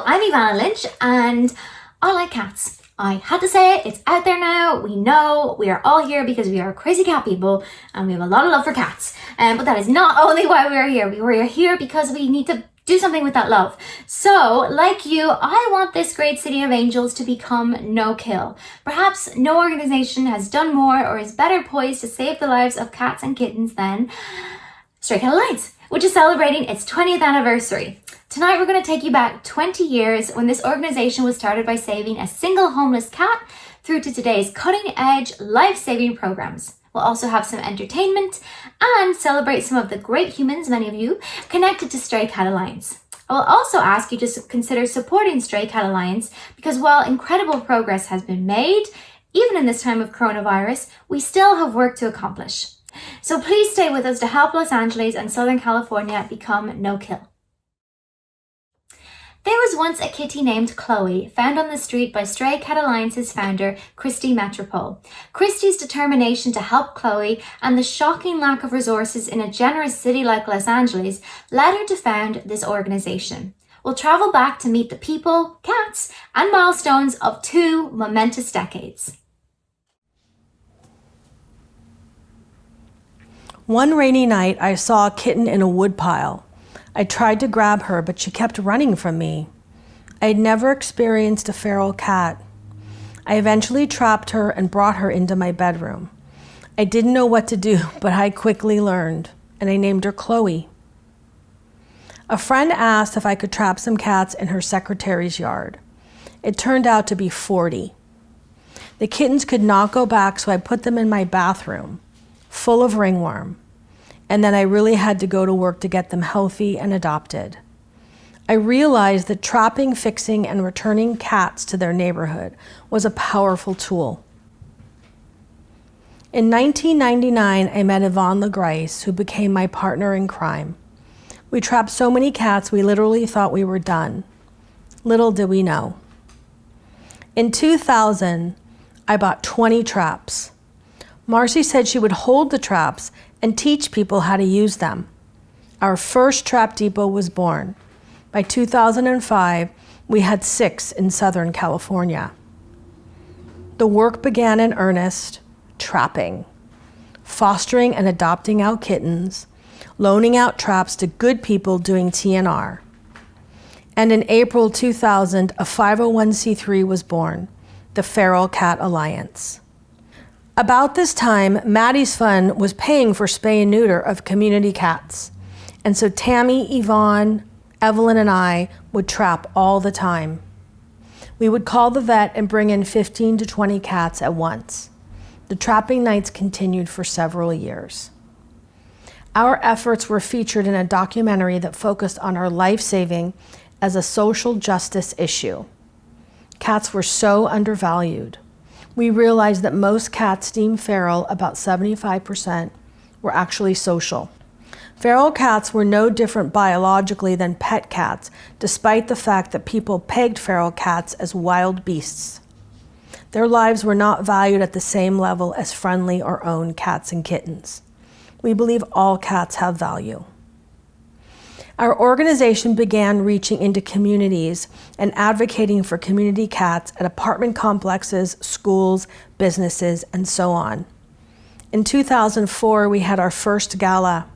I'm Ivana Lynch and I like cats. I had to say it, it's out there now. We know we are all here because we are crazy cat people and we have a lot of love for cats. But that is not only why we are here. We are here because we need to do something with that love. So, like you, I want this great city of angels to become no-kill. Perhaps no organization has done more or is better poised to save the lives of cats and kittens than Stray Cat Alliance, which is celebrating its 20th anniversary. Tonight we're going to take you back 20 years when this organization was started by saving a single homeless cat through to today's cutting-edge life-saving programs. We'll also have some entertainment and celebrate some of the great humans, many of you, connected to Stray Cat Alliance. I will also ask you to consider supporting Stray Cat Alliance because while incredible progress has been made, even in this time of coronavirus, we still have work to accomplish. So please stay with us to help Los Angeles and Southern California become no-kill. There was once a kitty named Chloe, found on the street by Stray Cat Alliance's founder, Christy Metropole. Christy's determination to help Chloe and the shocking lack of resources in a generous city like Los Angeles led her to found this organization. We'll travel back to meet the people, cats, and milestones of 2 momentous decades. One rainy night, I saw a kitten in a woodpile. I tried to grab her, but she kept running from me. I had never experienced a feral cat. I eventually trapped her and brought her into my bedroom. I didn't know what to do, but I quickly learned, and I named her Chloe. A friend asked if I could trap some cats in her secretary's yard. It turned out to be 40. The kittens could not go back, so I put them in my bathroom, full of ringworm. And then I really had to go to work to get them healthy and adopted. I realized that trapping, fixing, and returning cats to their neighborhood was a powerful tool. In 1999, I met Yvonne LaGrice, who became my partner in crime. We trapped so many cats we literally thought we were done. Little did we know. In 2000, I bought 20 traps. Marcy said she would hold the traps and teach people how to use them. Our first trap depot was born. By 2005, we had 6 in Southern California. The work began in earnest, trapping, fostering and adopting out kittens, loaning out traps to good people doing TNR. And in April 2000, a 501c3 was born, the Feral Cat Alliance. About this time, Maddie's Fund was paying for spay and neuter of community cats. And so Tammy, Yvonne, Evelyn, and I would trap all the time. We would call the vet and bring in 15 to 20 cats at once. The trapping nights continued for several years. Our efforts were featured in a documentary that focused on our life-saving as a social justice issue. Cats were so undervalued. We realized that most cats deemed feral, about 75%, were actually social. Feral cats were no different biologically than pet cats, despite the fact that people pegged feral cats as wild beasts. Their lives were not valued at the same level as friendly or owned cats and kittens. We believe all cats have value. Our organization began reaching into communities and advocating for community cats at apartment complexes, schools, businesses, and so on. In 2004, we had our first gala.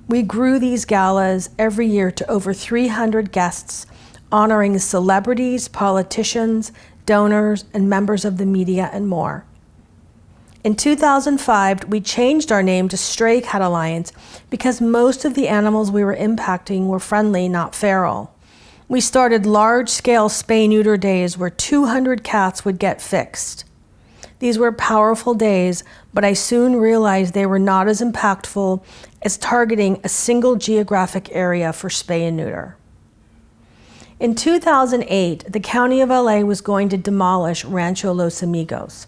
We grew these galas every year to over 300 guests, honoring celebrities, politicians, donors, and members of the media, and more. In 2005, we changed our name to Stray Cat Alliance because most of the animals we were impacting were friendly, not feral. We started large-scale spay-neuter days where 200 cats would get fixed. These were powerful days, but I soon realized they were not as impactful as targeting a single geographic area for spay and neuter. In 2008, the County of LA was going to demolish Rancho Los Amigos.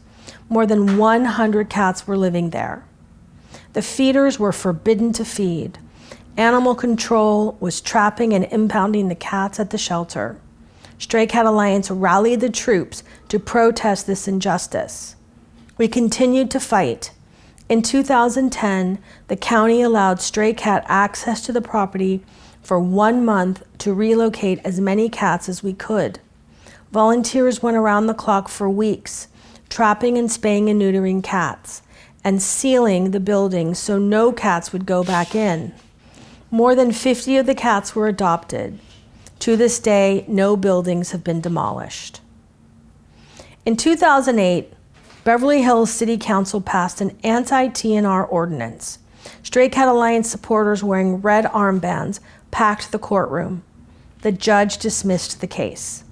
More than 100 cats were living there. The feeders were forbidden to feed. Animal control was trapping and impounding the cats at the shelter. Stray Cat Alliance rallied the troops to protest this injustice. We continued to fight. In 2010, the county allowed stray cat access to the property for 1 month to relocate as many cats as we could. Volunteers went around the clock for weeks, trapping and spaying and neutering cats, and sealing the building so no cats would go back in. More than 50 of the cats were adopted. To this day, no buildings have been demolished. In 2008, Beverly Hills City Council passed an anti-TNR ordinance. Stray Cat Alliance supporters wearing red armbands packed the courtroom. The judge dismissed the case.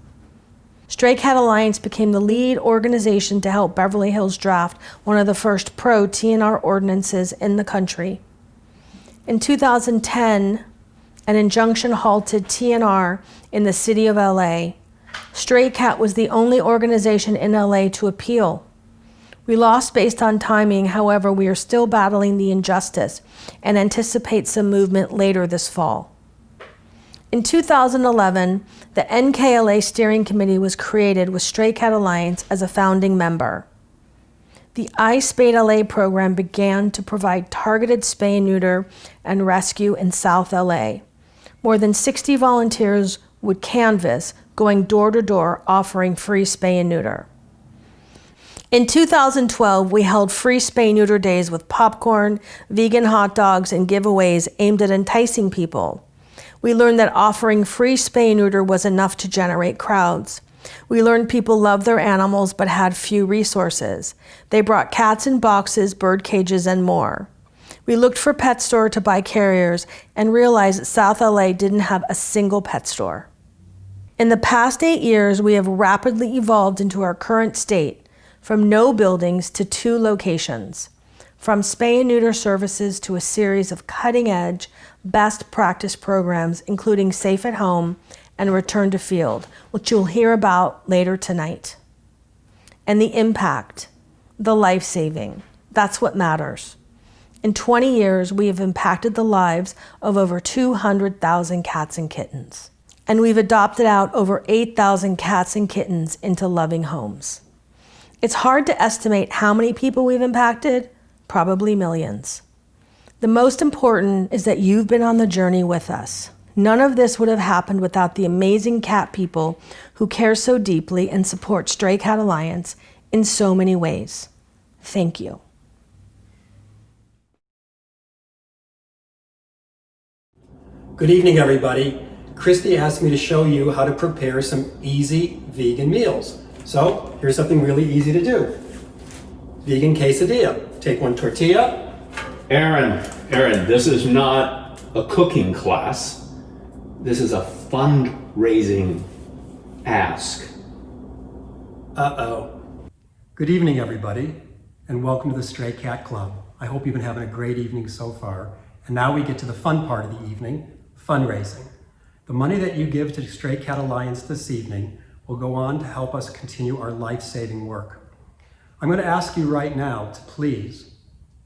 Stray Cat Alliance became the lead organization to help Beverly Hills draft one of the first pro-TNR ordinances in the country. In 2010, an injunction halted TNR in the city of LA. Stray Cat was the only organization in LA to appeal. We lost based on timing, however, we are still battling the injustice and anticipate some movement later this fall. In 2011, the NKLA Steering Committee was created with Stray Cat Alliance as a founding member. The I Spayed LA program began to provide targeted spay and neuter and rescue in South LA. More than 60 volunteers would canvass, going door to door offering free spay and neuter. In 2012, we held free spay neuter days with popcorn, vegan hot dogs, and giveaways aimed at enticing people. We learned that offering free spay neuter was enough to generate crowds. We learned people loved their animals but had few resources. They brought cats in boxes, bird cages, and more. We looked for pet store to buy carriers and realized that South LA didn't have a single pet store. In the past 8 years, we have rapidly evolved into our current state, from no buildings to 2 locations. From spay and neuter services to a series of cutting-edge, best practice programs, including Safe at Home and Return to Field, which you'll hear about later tonight. And the impact, the life-saving, that's what matters. In 20 years, we have impacted the lives of over 200,000 cats and kittens. And we've adopted out over 8,000 cats and kittens into loving homes. It's hard to estimate how many people we've impacted, probably millions. The most important is that you've been on the journey with us. None of this would have happened without the amazing cat people who care so deeply and support Stray Cat Alliance in so many ways. Thank you. Good evening, everybody. Christy asked me to show you how to prepare some easy vegan meals. So here's something really easy to do. Vegan quesadilla. Take 1 tortilla. Aaron, this is not a cooking class. This is a fundraising ask. Uh-oh. Good evening, everybody, and welcome to the Stray Cat Club. I hope you've been having a great evening so far. And now we get to the fun part of the evening, fundraising. The money that you give to Stray Cat Alliance this evening will go on to help us continue our life-saving work. I'm going to ask you right now to please,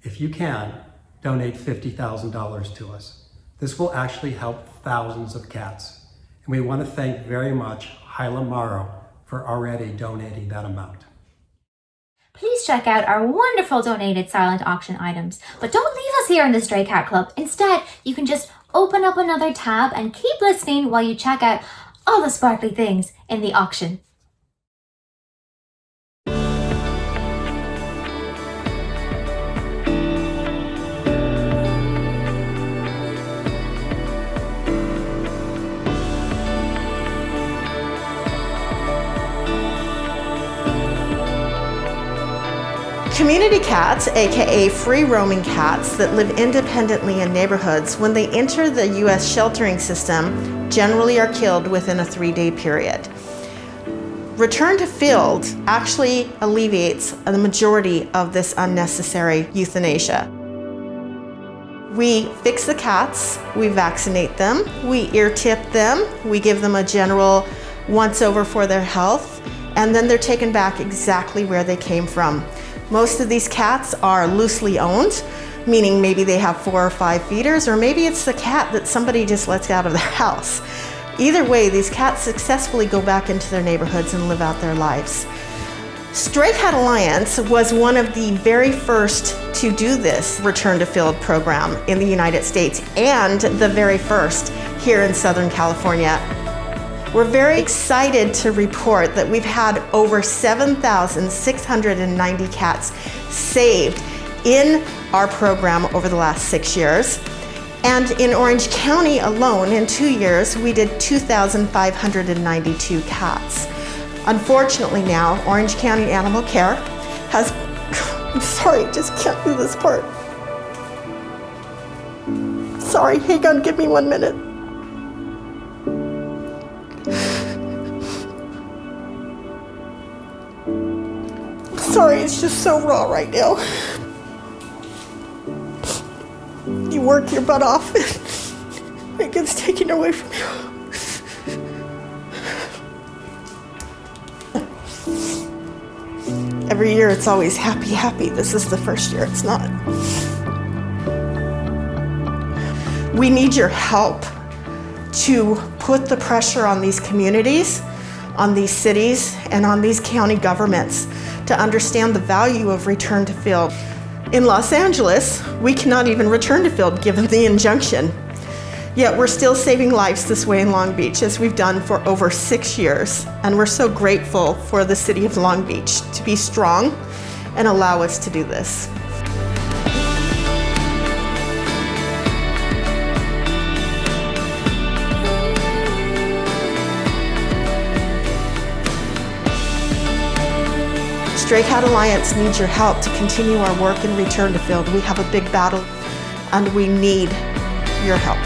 if you can, donate $50,000 to us. This will actually help thousands of cats. And we want to thank very much Hyla Morrow for already donating that amount. Please check out our wonderful donated silent auction items. But don't leave us here in the Stray Cat Club. Instead, you can just open up another tab and keep listening while you check out all the sparkly things in the auction. Community cats, aka free-roaming cats that live independently in neighborhoods, when they enter the U.S. sheltering system, generally are killed within a 3-day period. Return to Field actually alleviates the majority of this unnecessary euthanasia. We fix the cats, we vaccinate them, we ear tip them, we give them a general once-over for their health, and then they're taken back exactly where they came from. Most of these cats are loosely owned, meaning maybe they have 4 or 5 feeders, or maybe it's the cat that somebody just lets out of their house. Either way, these cats successfully go back into their neighborhoods and live out their lives. Stray Cat Alliance was one of the very first to do this Return to Field program in the United States, and the very first here in Southern California. We're very excited to report that we've had over 7,690 cats saved in our program over the last 6 years. And in Orange County alone, in 2 years, we did 2,592 cats. Unfortunately now, Orange County Animal Care has, I'm sorry, just can't do this part. Sorry, hang on, give me 1 minute. Sorry, it's just so raw right now. You work your butt off and it gets taken away from you. Every year it's always happy, happy. This is the first year it's not. We need your help to put the pressure on these communities, on these cities, and on these county governments to understand the value of return to field. In Los Angeles, we cannot even return to field given the injunction. Yet we're still saving lives this way in Long Beach, as we've done for over 6 years. And we're so grateful for the city of Long Beach to be strong and allow us to do this. Stray Cat Alliance needs your help to continue our work in return to field. We have a big battle and we need your help.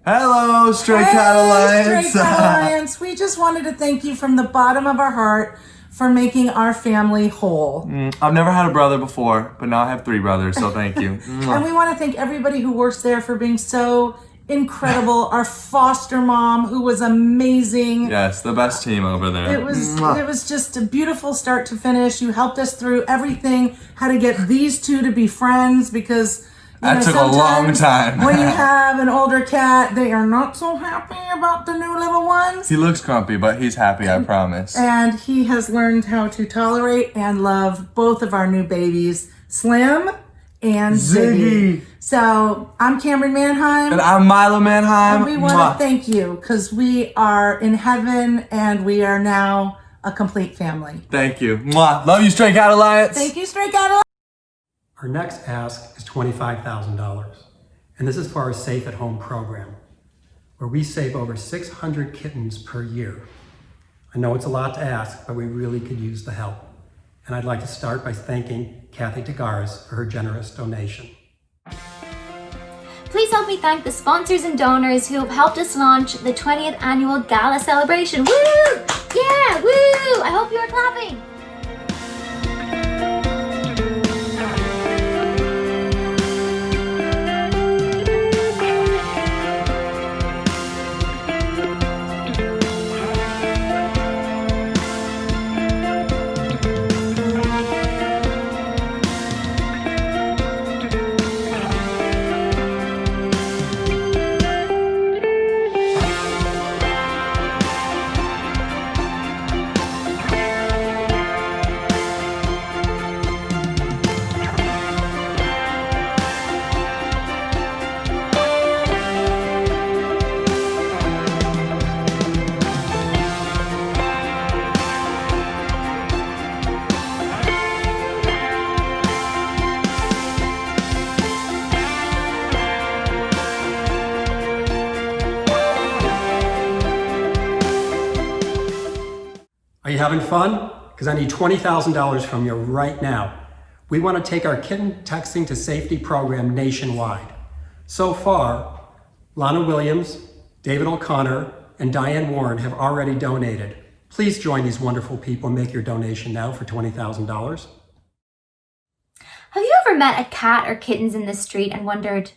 Hello, Stray Cat Alliance. Stray Cat Alliance. We just wanted to thank you from the bottom of our heart for making our family whole. I've never had a brother before, but now I have 3 brothers, so thank you. And we want to thank everybody who works there for being so incredible. Our foster mom, who was amazing. Yes, the best team over there. It was just a beautiful start to finish. You helped us through everything, how to get these two to be friends, because that took a long time. When you have an older cat, they are not so happy about the new little ones. He looks grumpy, but he's happy, I promise. And he has learned how to tolerate and love both of our new babies, Slim and Ziggy. So I'm Cameron Manheim. And I'm Milo Manheim. And we want to thank you, because we are in heaven and we are now a complete family. Thank you. Love you, Stray Cat Alliance. Thank you, Stray Cat Alliance. Our next ask is $25,000, and this is for our Safe at Home program, where we save over 600 kittens per year. I know it's a lot to ask, but we really could use the help. And I'd like to start by thanking Kathy Tagares for her generous donation. Please help me thank the sponsors and donors who have helped us launch the 20th annual gala celebration. Woo! Yeah, woo! I hope you are clapping. Are you having fun? Because I need $20,000 from you right now. We want to take our kitten texting to safety program nationwide. So far, Lana Williams, David O'Connor, and Diane Warren have already donated. Please join these wonderful people and make your donation now for $20,000. Have you ever met a cat or kittens in the street and wondered,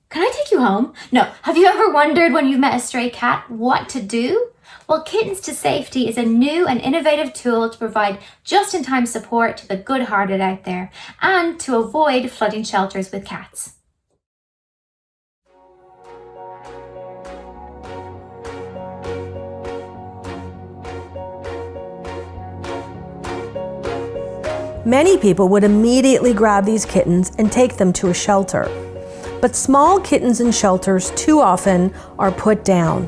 can I take you home? No. Have you ever wondered when you've met a stray cat what to do? Well, Kittens to Safety is a new and innovative tool to provide just-in-time support to the good-hearted out there and to avoid flooding shelters with cats. Many people would immediately grab these kittens and take them to a shelter. But small kittens in shelters too often are put down.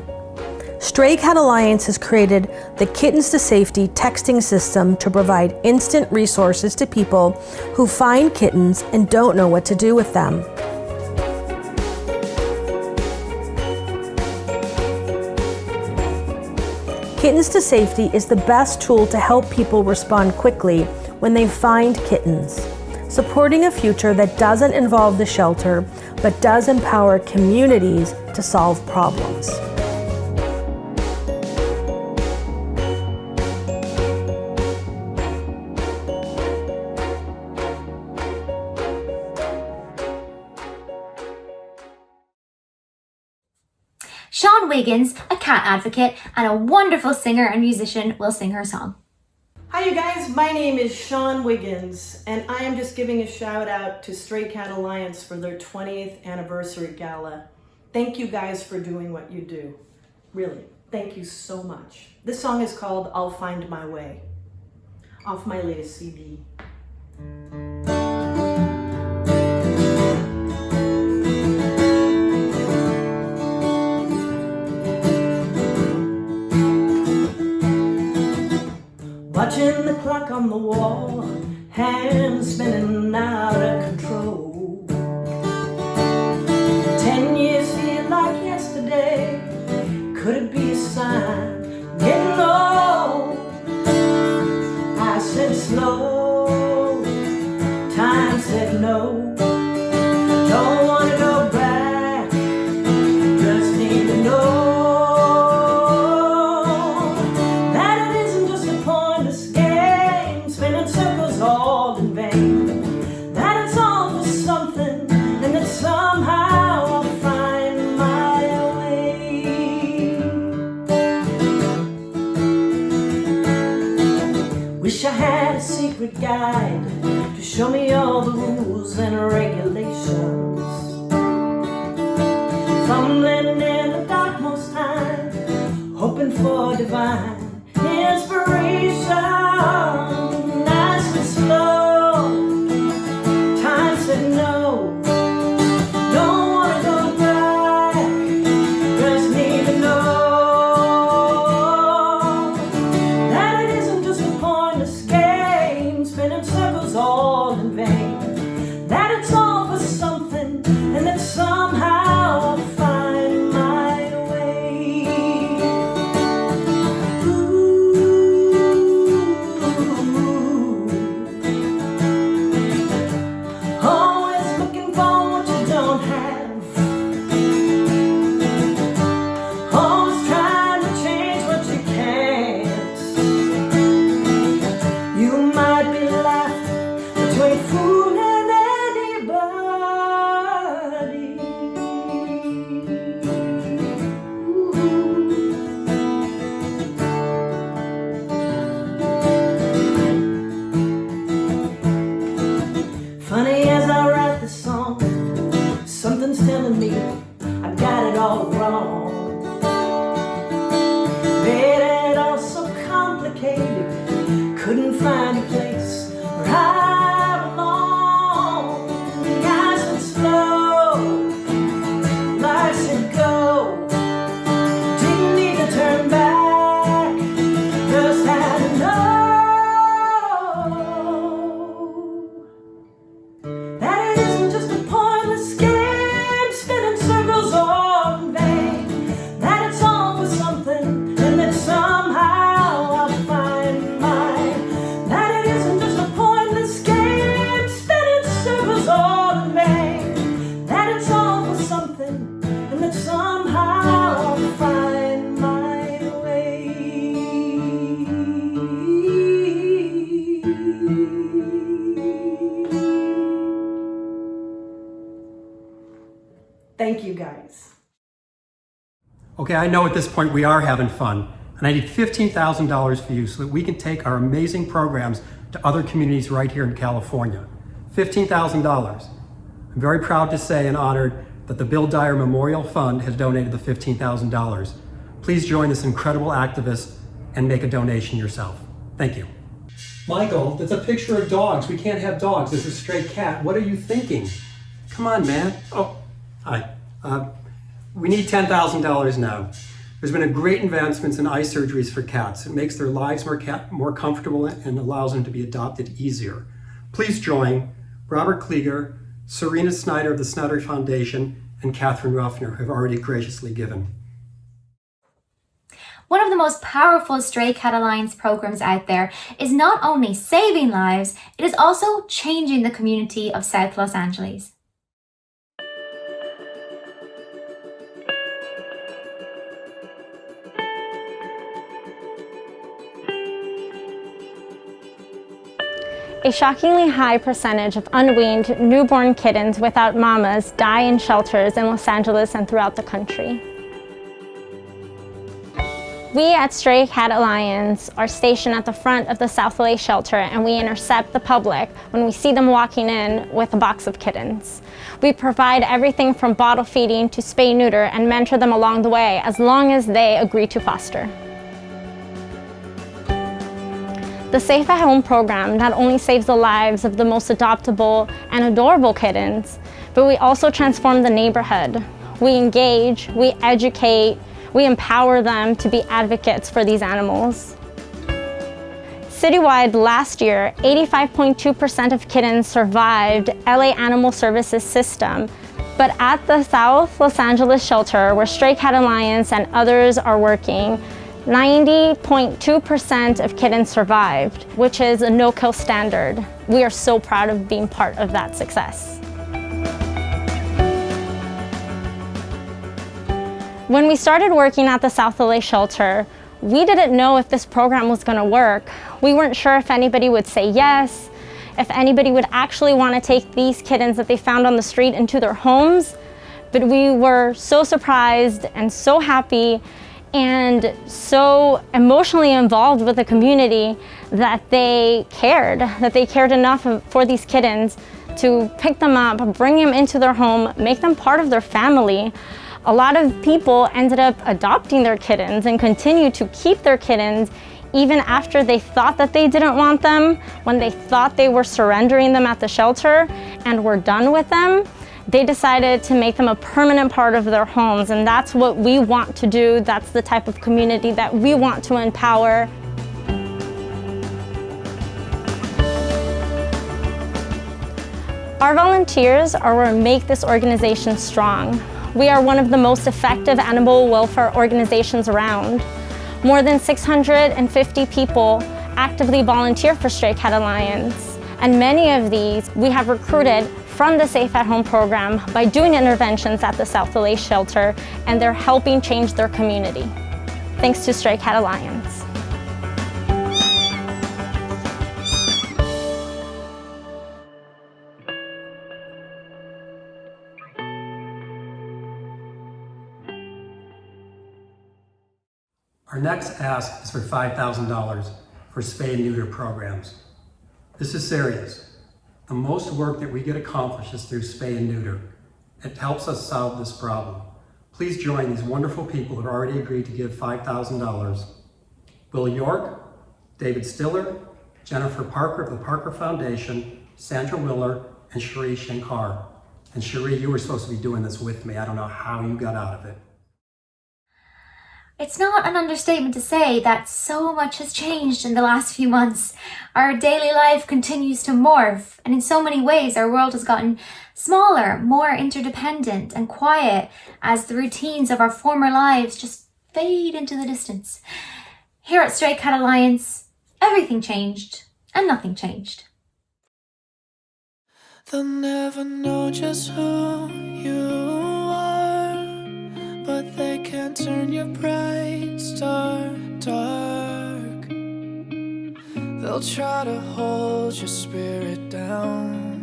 Stray Cat Alliance has created the Kittens to Safety texting system to provide instant resources to people who find kittens and don't know what to do with them. Kittens to Safety is the best tool to help people respond quickly when they find kittens, supporting a future that doesn't involve the shelter but does empower communities to solve problems. Sean Wiggins, a cat advocate and a wonderful singer and musician, will sing her song. Hi you guys, my name is Sean Wiggins and I am just giving a shout out to Stray Cat Alliance for their 20th anniversary gala. Thank you guys for doing what you do. Really, thank you so much. This song is called I'll Find My Way, off my latest CD. Watching the clock on the wall, hands spinning out of control. 10 years feel like yesterday. Could it be a sign I'm getting old? I said slow, time said no. Don't want to go back, just need to know all in vain, that it's all for something, and that somehow I'll find my way. Wish I had a secret guide to show me all the rules and regulations. Fumbling in the dark most time, hoping for divine inspiration. Thank you guys. Okay, I know at this point we are having fun, and I need $15,000 for you so that we can take our amazing programs to other communities right here in California. $15,000. I'm very proud to say and honored that the Bill Dyer Memorial Fund has donated the $15,000. Please join this incredible activist and make a donation yourself. Thank you. Michael, that's a picture of dogs. We can't have dogs. This is a stray cat. What are you thinking? Come on, man. Oh, hi. We need $10,000 now. There's been a great advancements in eye surgeries for cats. It makes their lives more comfortable and allows them to be adopted easier. Please join Robert Klieger, Serena Snyder of the Snyder Foundation, and Catherine Ruffner, who have already graciously given. One of the most powerful Stray Cat Alliance programs out there is not only saving lives, it is also changing the community of South Los Angeles. A shockingly high percentage of unweaned newborn kittens without mamas die in shelters in Los Angeles and throughout the country. We at Stray Cat Alliance are stationed at the front of the South LA shelter, and we intercept the public when we see them walking in with a box of kittens. We provide everything from bottle feeding to spay-neuter and mentor them along the way as long as they agree to foster. The Safe at Home program not only saves the lives of the most adoptable and adorable kittens, but we also transform the neighborhood. We engage, we educate, we empower them to be advocates for these animals. Citywide last year, 85.2% of kittens survived LA Animal Services system, but at the South Los Angeles shelter, where Stray Cat Alliance and others are working, 90.2% of kittens survived, which is a no-kill standard. We are so proud of being part of that success. When we started working at the South LA shelter, we didn't know if this program was going to work. We weren't sure if anybody would say yes, if anybody would actually want to take these kittens that they found on the street into their homes. But we were so surprised and so happy and so emotionally involved with the community that they cared enough for these kittens to pick them up, bring them into their home, make them part of their family. A lot of people ended up adopting their kittens and continue to keep their kittens even after they thought that they didn't want them, when they thought they were surrendering them at the shelter and were done with them. They decided to make them a permanent part of their homes, and that's what we want to do. That's the type of community that we want to empower. Our volunteers are what make this organization strong. We are one of the most effective animal welfare organizations around. More than 650 people actively volunteer for Stray Cat Alliance, and many of these we have recruited from the Safe at Home program by doing interventions at the South LA shelter, and they're helping change their community. Thanks to Stray Cat Alliance. Our next ask is for $5,000 for spay and neuter programs. This is serious. The most work that we get accomplished is through spay and neuter. It helps us solve this problem. Please join these wonderful people who have already agreed to give $5,000. Will York, David Stiller, Jennifer Parker of the Parker Foundation, Sandra Willer, and Cherie Shankar. And Cherie, you were supposed to be doing this with me. I don't know how you got out of it. It's not an understatement to say that so much has changed in the last few months. Our daily life continues to morph, and in so many ways our world has gotten smaller, more interdependent and quiet as the routines of our former lives just fade into the distance. Here at Stray Cat Alliance, everything changed and nothing changed. They'll never know just who you are, but they can turn your bright star dark. They'll try to hold your spirit down.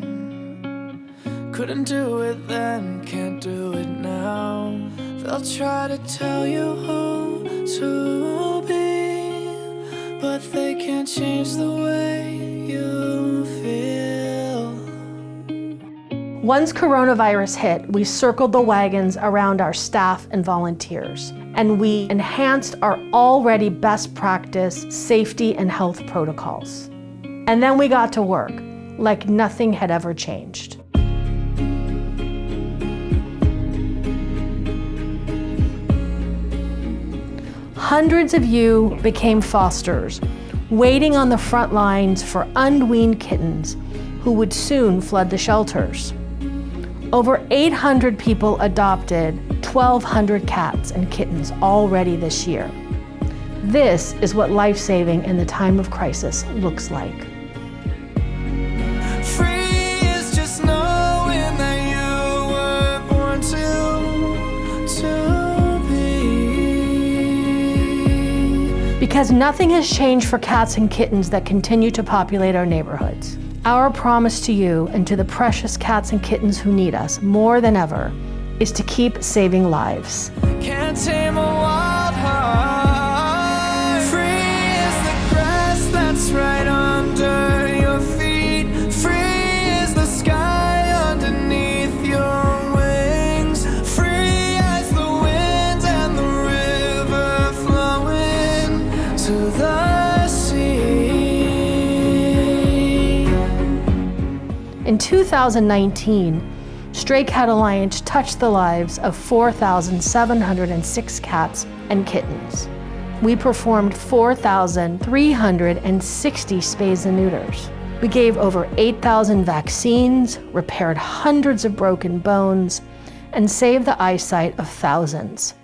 Couldn't do it then, can't do it now. They'll try to tell you who to be, but they can't change the way you feel. Once coronavirus hit, we circled the wagons around our staff and volunteers, and we enhanced our already best practice safety and health protocols. And then we got to work, like nothing had ever changed. Hundreds of you became fosters, waiting on the front lines for unweaned kittens who would soon flood the shelters. Over 800 people adopted 1,200 cats and kittens already this year. This is what life-saving in the time of crisis looks like. Free is just knowing that you were born to be. Because nothing has changed for cats and kittens that continue to populate our neighborhoods. Our promise to you and to the precious cats and kittens who need us more than ever is to keep saving lives. Can't tame a wild heart. Free is the grass that's right under your feet. Free is the sky underneath your wings. Free as the wind and the river flowing to the sea. In 2019, Stray Cat Alliance touched the lives of 4,706 cats and kittens. We performed 4,360 spays and neuters. We gave over 8,000 vaccines, repaired hundreds of broken bones, and saved the eyesight of thousands.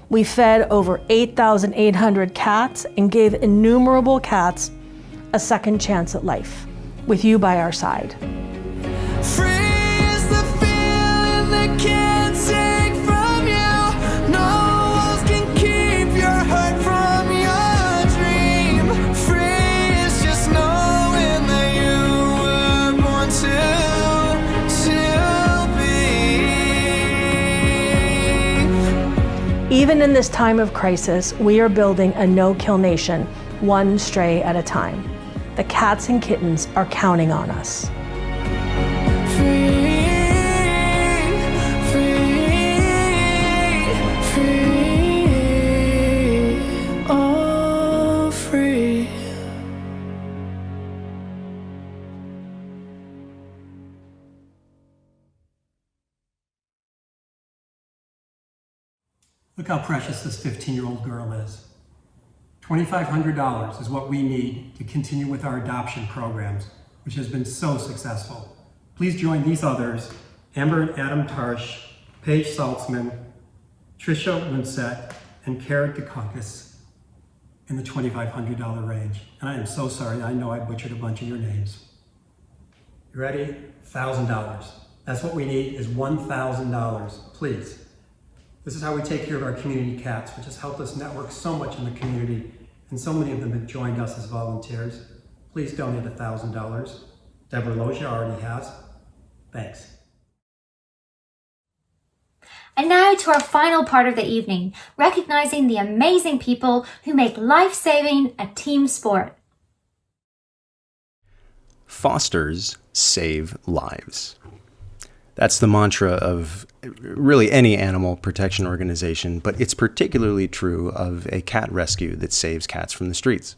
We fed over 8,800 cats and gave innumerable cats a second chance at life, with you by our side. Free is the feeling they can't take from you. No walls can keep your heart from your dream. Free is just knowing that you were born to be. Even in this time of crisis, we are building a no-kill nation, one stray at a time. The cats and kittens are counting on us. Look how precious this 15-year-old girl is. $2,500 is what we need to continue with our adoption programs, which has been so successful. Please join these others, Amber and Adam Tarsh, Paige Saltzman, Trisha Winsett, and Kara Dukakis in the $2,500 range. And I am so sorry, I know I butchered a bunch of your names. You ready? $1,000. That's what we need, is $1,000, please. This is how we take care of our community cats, which has helped us network so much in the community, and so many of them have joined us as volunteers. Please donate $1,000. Deborah Loja already has. Thanks. And now to our final part of the evening, recognizing the amazing people who make life-saving a team sport. Fosters save lives. That's the mantra of really any animal protection organization, but it's particularly true of a cat rescue that saves cats from the streets.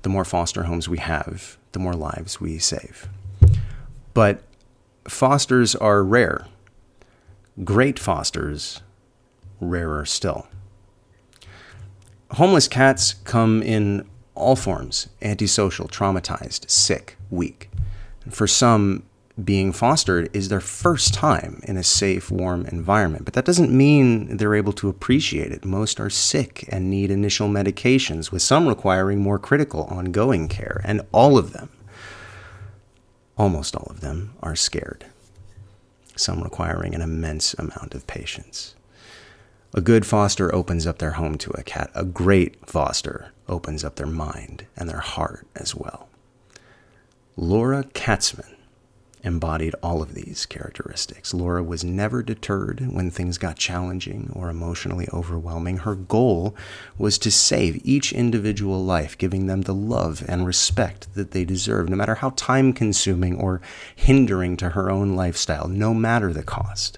The more foster homes we have, the more lives we save. But fosters are rare. Great fosters, rarer still. Homeless cats come in all forms: antisocial, traumatized, sick, weak. And for some, being fostered is their first time in a safe, warm environment, but that doesn't mean they're able to appreciate it. Most are sick and need initial medications, with some requiring more critical, ongoing care, and all of them, almost all of them, are scared, some requiring an immense amount of patience. A good foster opens up their home to a cat. A great foster opens up their mind and their heart as well. Laura Katzman embodied all of these characteristics. Laura was never deterred when things got challenging or emotionally overwhelming. Her goal was to save each individual life, giving them the love and respect that they deserve, no matter how time-consuming or hindering to her own lifestyle, no matter the cost.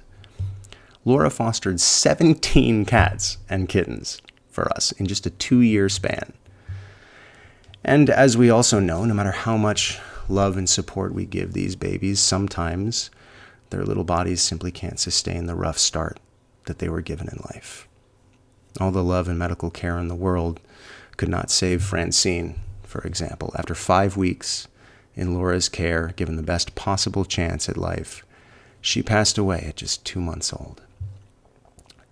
Laura fostered 17 cats and kittens for us in just a 2-year span. And as we also know, no matter how much love and support we give these babies, sometimes their little bodies simply can't sustain the rough start that they were given in life. All the love and medical care in the world could not save Francine, for example. After 5 weeks in Laura's care, given the best possible chance at life, she passed away at just 2 months old.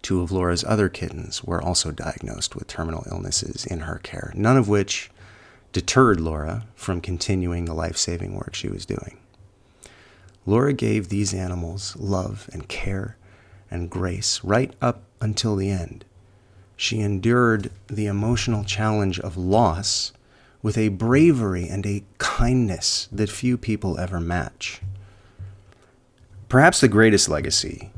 2 of Laura's other kittens were also diagnosed with terminal illnesses in her care, none of which deterred Laura from continuing the life-saving work she was doing. Laura gave these animals love and care and grace right up until the end. She endured the emotional challenge of loss with a bravery and a kindness that few people ever match. Perhaps the greatest legacy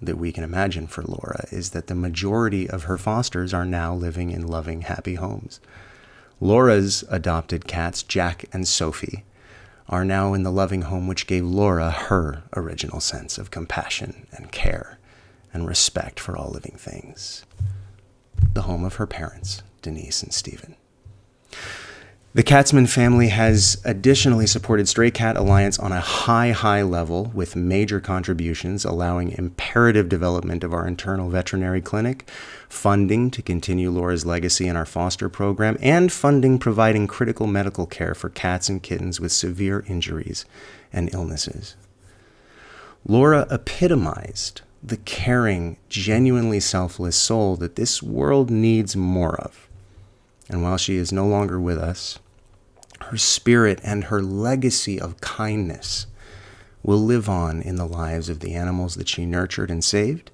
that we can imagine for Laura is that the majority of her fosters are now living in loving, happy homes. Laura's adopted cats, Jack and Sophie, are now in the loving home which gave Laura her original sense of compassion and care and respect for all living things. The home of her parents, Denise and Stephen. The Katzman family has additionally supported Stray Cat Alliance on a high level with major contributions, allowing imperative development of our internal veterinary clinic, funding to continue Laura's legacy in our foster program, and funding providing critical medical care for cats and kittens with severe injuries and illnesses. Laura epitomized the caring, genuinely selfless soul that this world needs more of. And while she is no longer with us, her spirit and her legacy of kindness will live on in the lives of the animals that she nurtured and saved,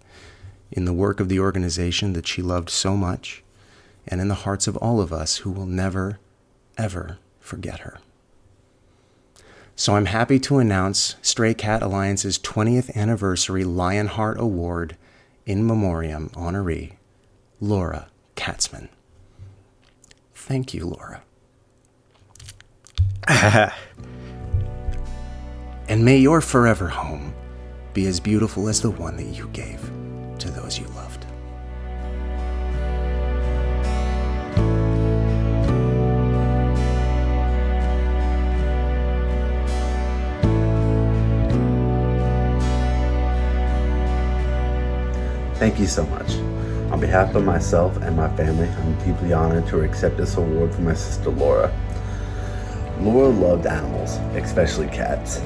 in the work of the organization that she loved so much, and in the hearts of all of us who will never, ever forget her. So I'm happy to announce Stray Cat Alliance's 20th anniversary Lionheart Award in memoriam honoree, Laura Katzman. Thank you, Laura. And may your forever home be as beautiful as the one that you gave to those you loved. Thank you so much. On behalf of myself and my family, I'm deeply honored to accept this award from my sister Laura. Laura loved animals, especially cats.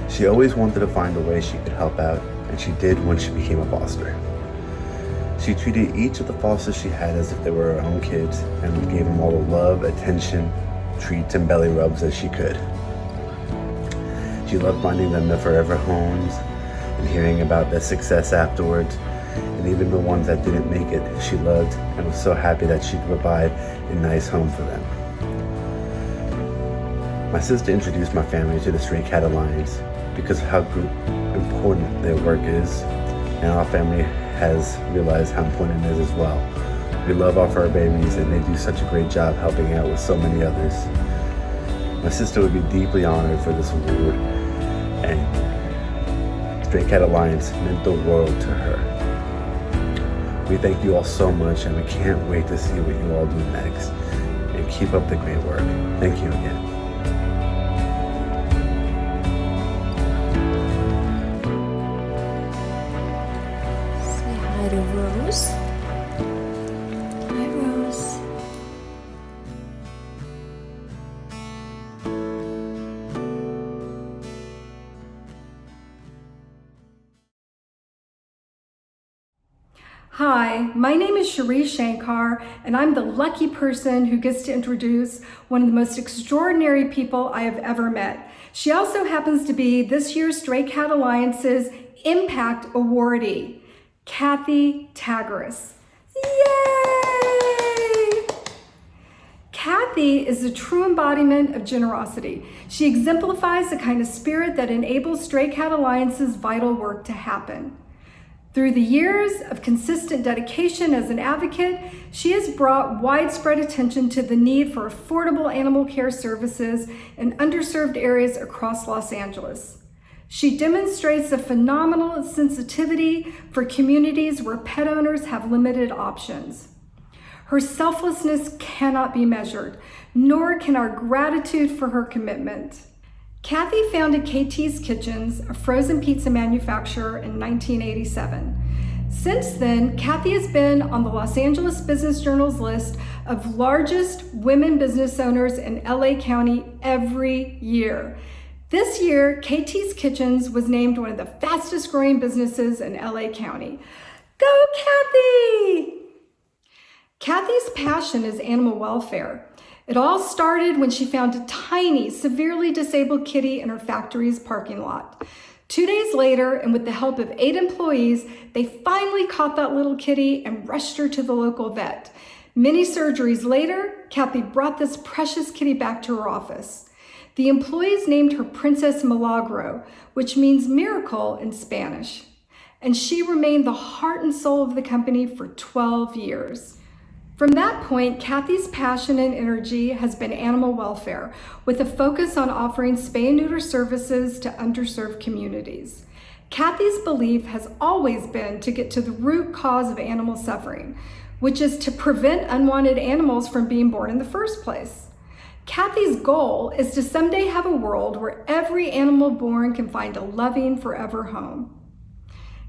She always wanted to find a way she could help out, and she did when she became a foster. She treated each of the fosters she had as if they were her own kids and gave them all the love, attention, treats, and belly rubs that she could. She loved finding them their forever homes and hearing about their success afterwards. And even the ones that didn't make it, she loved and was so happy that she could provide a nice home for them. My sister introduced my family to the Stray Cat Alliance because of how important their work is, and our family has realized how important it is as well. We love our fur babies, and they do such a great job helping out with so many others. My sister would be deeply honored for this award, and Stray Cat Alliance meant the world to her. We thank you all so much, and we can't wait to see what you all do next. And keep up the great work. Thank you again. Say hi to Rose. Hi, Rose. Hi, my name is Cherie Shankar, and I'm the lucky person who gets to introduce one of the most extraordinary people I have ever met. She also happens to be this year's Stray Cat Alliance's Impact Awardee, Kathy Tagris. Yay! Kathy is a true embodiment of generosity. She exemplifies the kind of spirit that enables Stray Cat Alliance's vital work to happen. Through the years of consistent dedication as an advocate, she has brought widespread attention to the need for affordable animal care services in underserved areas across Los Angeles. She demonstrates a phenomenal sensitivity for communities where pet owners have limited options. Her selflessness cannot be measured, nor can our gratitude for her commitment. Kathy founded KT's Kitchens, a frozen pizza manufacturer, in 1987. Since then, Kathy has been on the Los Angeles Business Journal's list of largest women business owners in LA County every year. This year, KT's Kitchens was named one of the fastest growing businesses in LA County. Go, Kathy! Kathy's passion is animal welfare. It all started when she found a tiny, severely disabled kitty in her factory's parking lot. 2 days later, and with the help of 8 employees, they finally caught that little kitty and rushed her to the local vet. Many surgeries later, Kathy brought this precious kitty back to her office. The employees named her Princess Milagro, which means miracle in Spanish. And she remained the heart and soul of the company for 12 years. From that point, Kathy's passion and energy has been animal welfare, with a focus on offering spay and neuter services to underserved communities. Kathy's belief has always been to get to the root cause of animal suffering, which is to prevent unwanted animals from being born in the first place. Kathy's goal is to someday have a world where every animal born can find a loving forever home.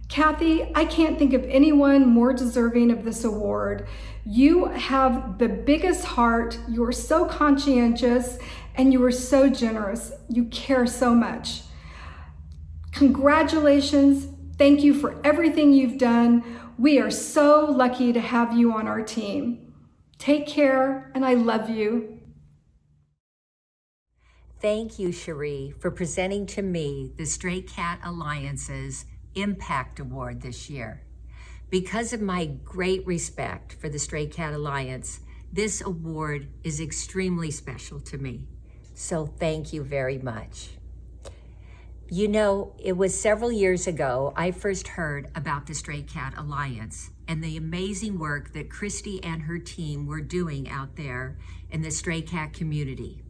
Kathy, I can't think of anyone more deserving of this award. You have the biggest heart, you are so conscientious, and you are so generous. You care so much. Congratulations. Thank you for everything you've done. We are so lucky to have you on our team. Take care, and I love you. Thank you, Cherie, for presenting to me the Stray Cat Alliance's Impact Award this year. Because of my great respect for the Stray Cat Alliance, this award is extremely special to me. So thank you very much. You know, it was several years ago I first heard about the Stray Cat Alliance and the amazing work that Christy and her team were doing out there in the stray cat community.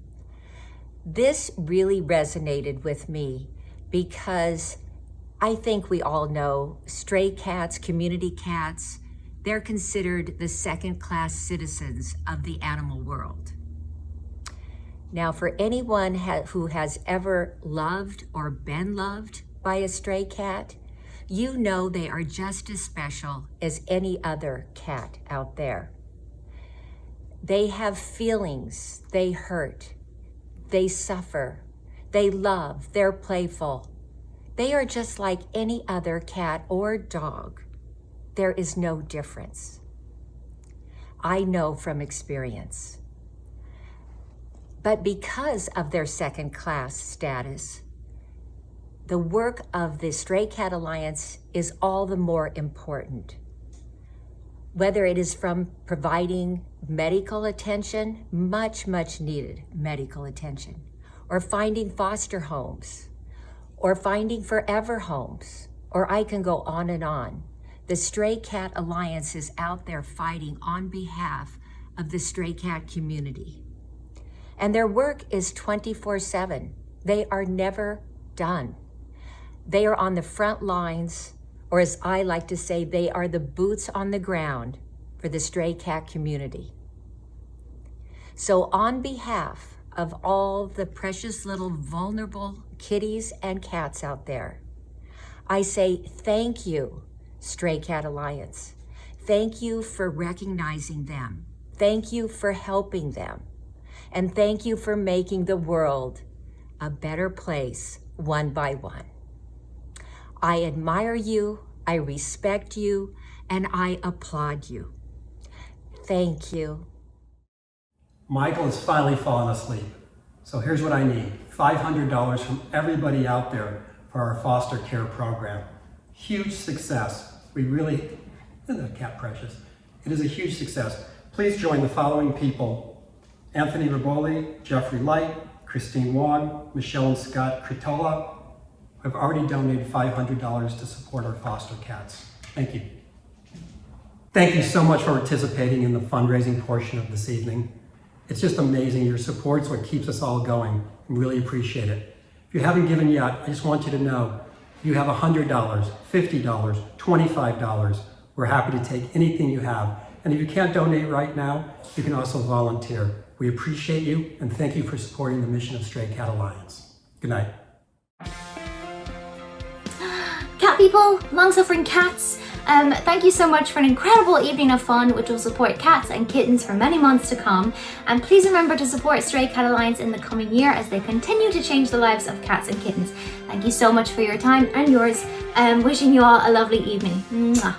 This really resonated with me because I think we all know stray cats, community cats, they're considered the second-class citizens of the animal world. Now, for anyone who has ever loved or been loved by a stray cat, you know they are just as special as any other cat out there. They have feelings, they hurt, they suffer, they love, they're playful. They are just like any other cat or dog. There is no difference. I know from experience. But because of their second-class status, the work of the Stray Cat Alliance is all the more important. Whether it is from providing medical attention, much needed medical attention, or finding foster homes, or finding forever homes, or I can go on and on. The Stray Cat Alliance is out there fighting on behalf of the stray cat community. And their work is 24/7. They are never done. They are on the front lines, or as I like to say, they are the boots on the ground for the stray cat community. So on behalf of all the precious little vulnerable kitties and cats out there, I say thank you, Stray Cat Alliance. Thank you for recognizing them. Thank you for helping them. And thank you for making the world a better place one by one. I admire you, I respect you, and I applaud you. Thank you. Michael has finally fallen asleep. So here's what I need. $500 from everybody out there for our foster care program. Huge success. We really, isn't that cat precious? It is a huge success. Please join the following people: Anthony Riboli, Jeffrey Light, Christine Wong, Michelle and Scott Critola, who have already donated $500 to support our foster cats. Thank you. Thank you so much for participating in the fundraising portion of this evening. It's just amazing. Your support's what keeps us all going. We really appreciate it. If you haven't given yet, I just want you to know, you have $100, $50, $25. We're happy to take anything you have And if you can't donate right now, you can also volunteer. We appreciate you and thank you for supporting the mission of Stray Cat Alliance. Good night. Cat people, long-suffering cats, thank you so much for an incredible evening of fun which will support cats and kittens for many months to come. And please remember to support Stray Cat Alliance in the coming year as they continue to change the lives of cats and kittens. Thank you so much for your time and yours. Wishing you all a lovely evening. Mwah.